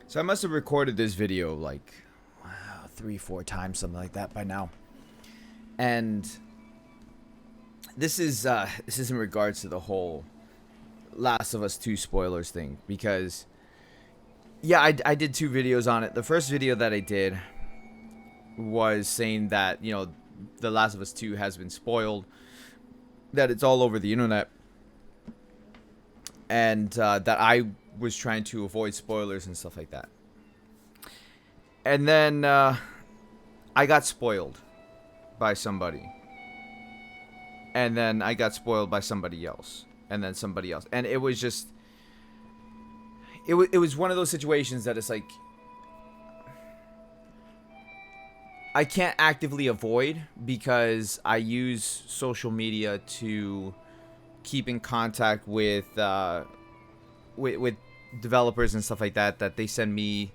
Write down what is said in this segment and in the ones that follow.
So I must have recorded this video like three, four times, something like that by now. And this is in regards to the whole Last of Us 2 spoilers thing because yeah, I did two videos on it. The first video that I did was saying that, The Last of Us 2 has been spoiled, that it's all over the internet, and that I was trying to avoid spoilers and stuff like that. And then I got spoiled by somebody. And then I got spoiled by somebody else. And then somebody else. And it was just... It was one of those situations that it's like... I can't actively avoid because I use social media to keep in contact with developers and stuff like that, that they send me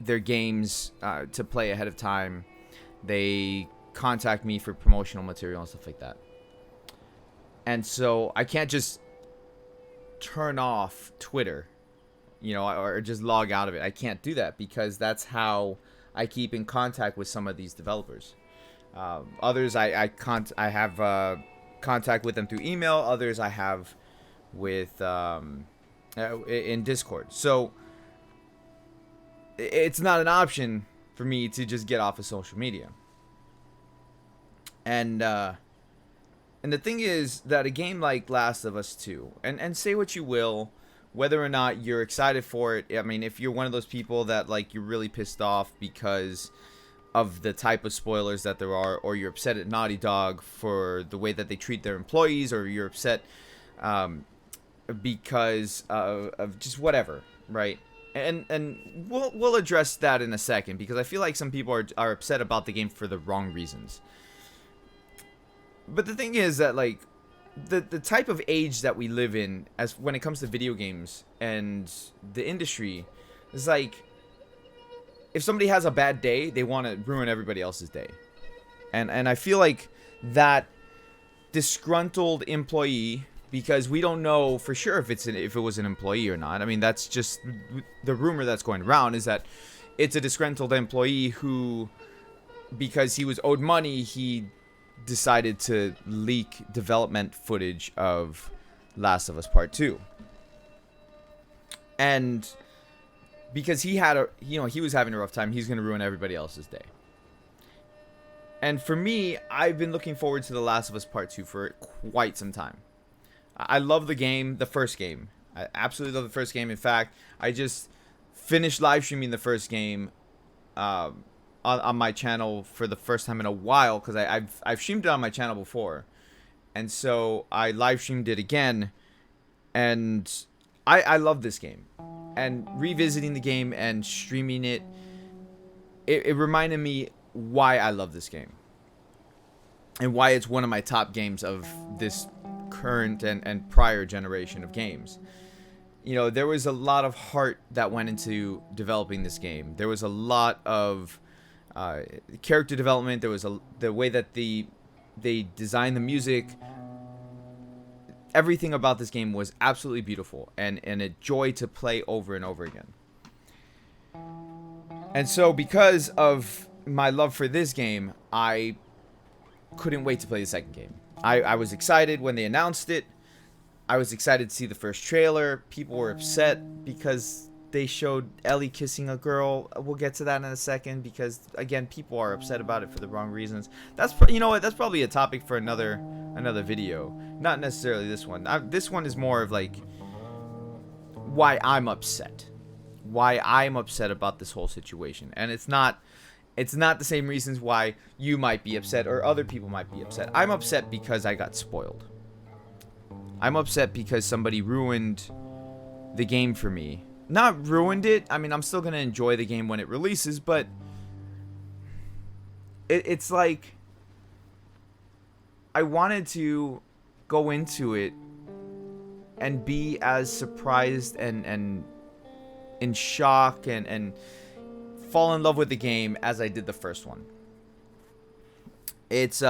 their games to play ahead of time. They contact me for promotional material and stuff like that. And so I can't just turn off Twitter, or just log out of it. I can't do that because that's how I keep in contact with some of these developers. Others I have contact with them through email. Others I have with in Discord. So it's not an option for me to just get off of social media. And the thing is that a game like Last of Us 2, and say what you will, whether or not you're excited for it. I mean, if you're one of those people that you're really pissed off because of the type of spoilers that there are, or you're upset at Naughty Dog for the way that they treat their employees, or you're upset because of just whatever, right? And we'll address that in a second, because I feel like some people are upset about the game for the wrong reasons. But the thing is that the type of age that we live in, as when it comes to video games and the industry, is if somebody has a bad day, they want to ruin everybody else's day. And I feel like that disgruntled employee, because we don't know for sure if it was an employee or not. I mean, that's just the rumor that's going around, is that it's a disgruntled employee who, because he was owed money, he decided to leak development footage of Last of Us Part 2. And because he was having a rough time, he's going to ruin everybody else's day. And for me, I've been looking forward to The Last of Us Part 2 for quite some time. I love the game, the first game. I absolutely love the first game. In fact, I just finished live streaming the first game on my channel for the first time in a while, because I've streamed it on my channel before, and so I live streamed it again, and I love this game. And revisiting the game and streaming it, it reminded me why I love this game and why it's one of my top games of this current and prior generation of games. There was a lot of heart that went into developing this game. There was a lot of character development. There was the way that they designed the music. Everything about this game was absolutely beautiful and a joy to play over and over again. And so because of my love for this game, I couldn't wait to play the second game. I was excited when they announced it. I was excited to see the first trailer. People were upset because they showed Ellie kissing a girl. We'll get to that in a second, because again, people are upset about it for the wrong reasons. That's that's probably a topic for another video, not necessarily this one. This one is more of why I'm upset about this whole situation. And it's not the same reasons why you might be upset or other people might be upset. I'm upset because I got spoiled. I'm upset because somebody ruined the game for me. Not ruined it. I mean, I'm still going to enjoy the game when it releases, but it's like I wanted to go into it and be as surprised and in shock and fall in love with the game as I did the first one. It's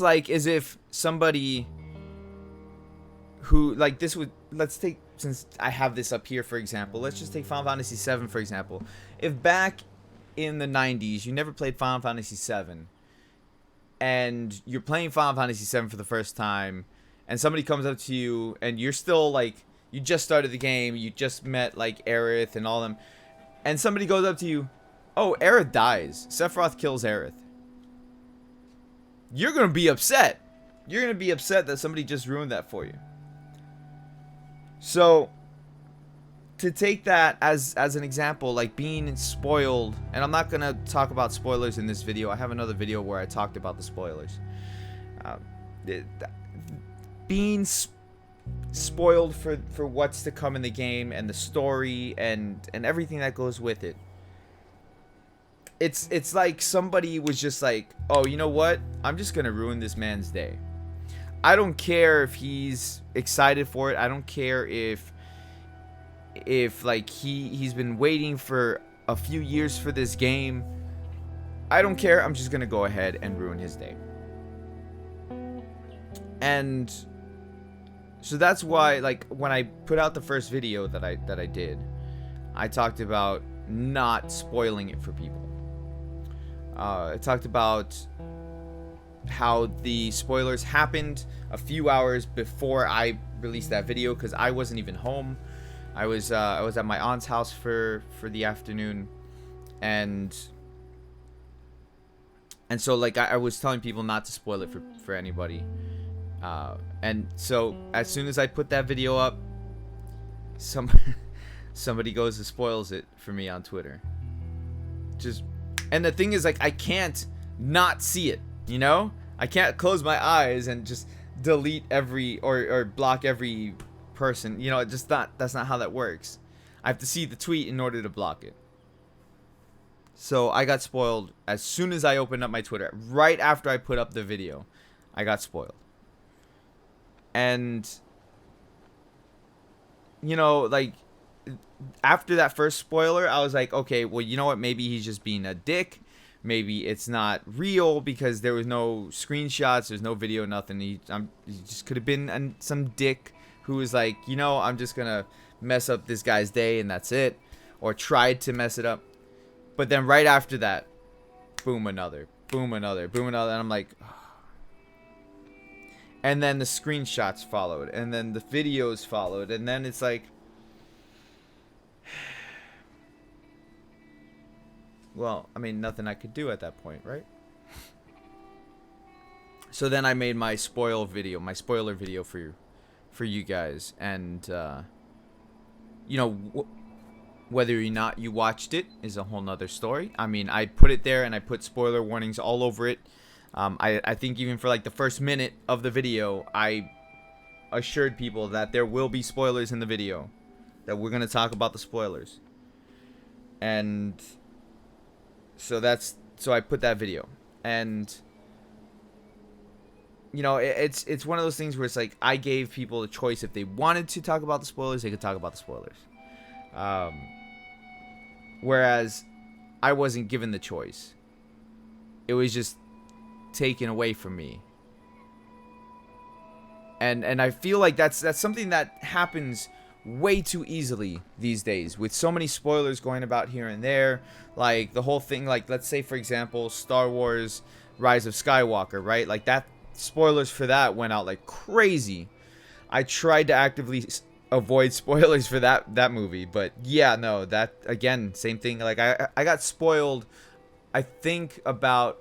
like as if somebody who this would, let's take since I have this up here, for example, let's just take Final Fantasy VII, for example. If back in the 90s, you never played Final Fantasy VII, and you're playing Final Fantasy VII for the first time, and somebody comes up to you, and you're still, like, you just started the game, you just met, like, Aerith and all them, and somebody goes up to you, oh, Aerith dies. Sephiroth kills Aerith. You're going to be upset. You're going to be upset that somebody just ruined that for you. So, to take that as an example, like being spoiled, and I'm not going to talk about spoilers in this video. I have another video where I talked about the spoilers. Being spoiled for what's to come in the game and the story and everything that goes with it. It's like somebody was just like, oh, you know what? I'm just going to ruin this man's day. I don't care if he's excited for it. I don't care if like he's been waiting for a few years for this game. I don't care. I'm just going to go ahead and ruin his day. And so that's why, like, when I put out the first video that I did, I talked about not spoiling it for people. I talked about how the spoilers happened a few hours before I released that video, because I wasn't even home. I was at my aunt's house for the afternoon, and so, like, I was telling people not to spoil it for anybody. And so as soon as I put that video up, somebody goes and spoils it for me on Twitter. And the thing is, like, I can't not see it, you know? I can't close my eyes and just delete every or block every person. You know, that's not how that works. I have to see the tweet in order to block it. So I got spoiled as soon as I opened up my Twitter. Right after I put up the video, I got spoiled. And, you know, like, after that first spoiler, I was like, okay, well, you know what? Maybe he's just being a dick. Maybe it's not real because there was no screenshots, there's no video, nothing. He just could have been some dick who was like, you know, I'm just gonna mess up this guy's day and that's it, or tried to mess it up. But then right after that, boom, another, and I'm like, oh. And then the screenshots followed, and then the videos followed, and then it's like, well, I mean, nothing I could do at that point, right? So then I made my spoiler video for you guys, and you know, whether or not you watched it is a whole nother story. I mean, I put it there, and I put spoiler warnings all over it. I think even for like the first minute of the video, I assured people that there will be spoilers in the video, that we're gonna talk about the spoilers. And so I put that video, and you know, it's one of those things where it's like, I gave people a choice. If they wanted to talk about the spoilers, they could talk about the spoilers. Whereas I wasn't given the choice. It was just taken away from me. And I feel like that's something that happens way too easily these days, with so many spoilers going about here and there. Like the whole thing, like, let's say for example, Star Wars Rise of Skywalker, right? Like, that spoilers for that went out like crazy. I tried to actively avoid spoilers for that movie, but yeah, no, that again, same thing. Like, I got spoiled, I think, about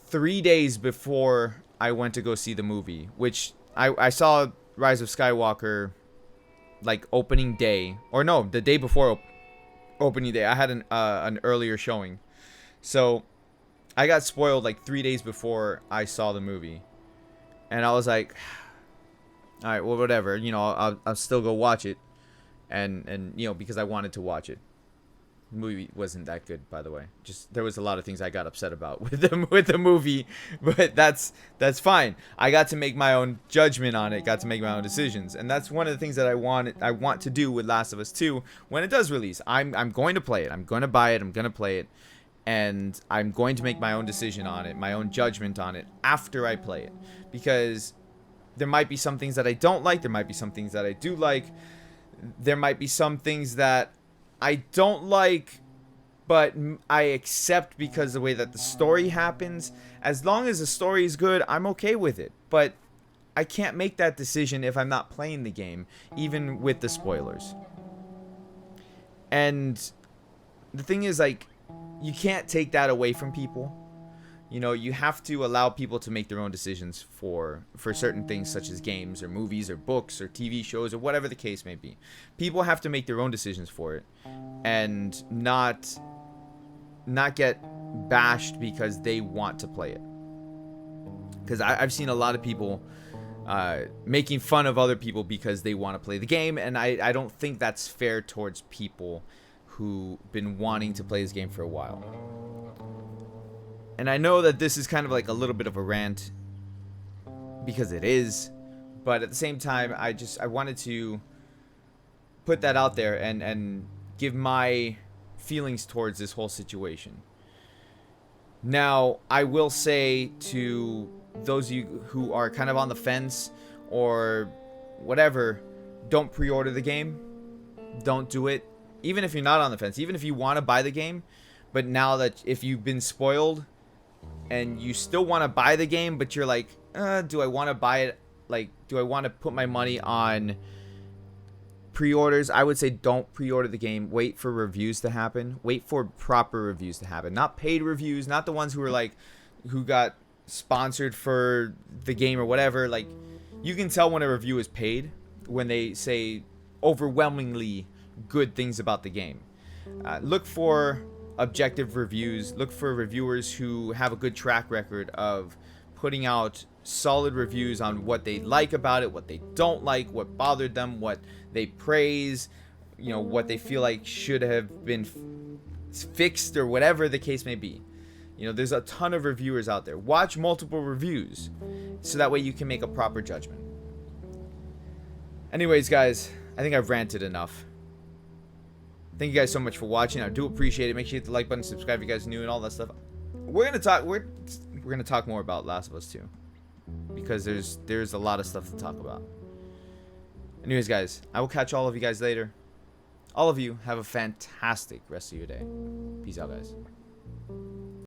3 days before I went to go see the movie, which I saw Rise of Skywalker like opening day, or no, the day before opening day. I had an earlier showing, so I got spoiled like 3 days before I saw the movie, and I was like, all right, well, whatever, you know, I'll still go watch it, and you know, because I wanted to watch it. The movie wasn't that good, by the way. Just, there was a lot of things I got upset about with the movie, but that's fine. I got to make my own judgment on it, got to make my own decisions, and that's one of the things that I want to do with Last of Us 2 when it does release. I'm going to play it. I'm going to buy it. I'm going to play it, and I'm going to make my own decision on it, my own judgment on it after I play it, because There might be some things that I don't like. There might be some things that I do like. There might be some things that I don't like, but I accept because the way that the story happens. As long as the story is good, I'm okay with it. But I can't make that decision if I'm not playing the game, even with the spoilers. And the thing is, like, you can't take that away from people. You know, you have to allow people to make their own decisions for certain things, such as games or movies or books or TV shows or whatever the case may be. People have to make their own decisions for it, and not get bashed because they want to play it. Because I've seen a lot of people making fun of other people because they want to play the game, and I don't think that's fair towards people who've been wanting to play this game for a while. And I know that this is kind of like a little bit of a rant, because it is, but at the same time, I wanted to put that out there and give my feelings towards this whole situation. Now, I will say to those of you who are kind of on the fence or whatever, don't pre-order the game. Don't do it. Even if you're not on the fence, even if you want to buy the game, but now that if you've been spoiled and you still want to buy the game, but you're like, do I want to buy it? Like, do I want to put my money on pre-orders? I would say don't pre-order the game. Wait for reviews to happen. Wait for proper reviews to happen. Not paid reviews, not the ones who are like, who got sponsored for the game or whatever. Like, you can tell when a review is paid when they say overwhelmingly good things about the game. Look for objective reviews. Look for reviewers who have a good track record of putting out solid reviews on what they like about it, what they don't like, what bothered them, what they praise, you know, what they feel like should have been fixed or whatever the case may be. You know, there's a ton of reviewers out there. Watch multiple reviews so that way you can make a proper judgment. Anyways, guys, I think I've ranted enough. Thank you guys so much for watching. I do appreciate it. Make sure you hit the like button, subscribe if you guys are new, and all that stuff. We're gonna talk more about Last of Us 2, because there's a lot of stuff to talk about. Anyways, guys, I will catch all of you guys later. All of you have a fantastic rest of your day. Peace out, guys.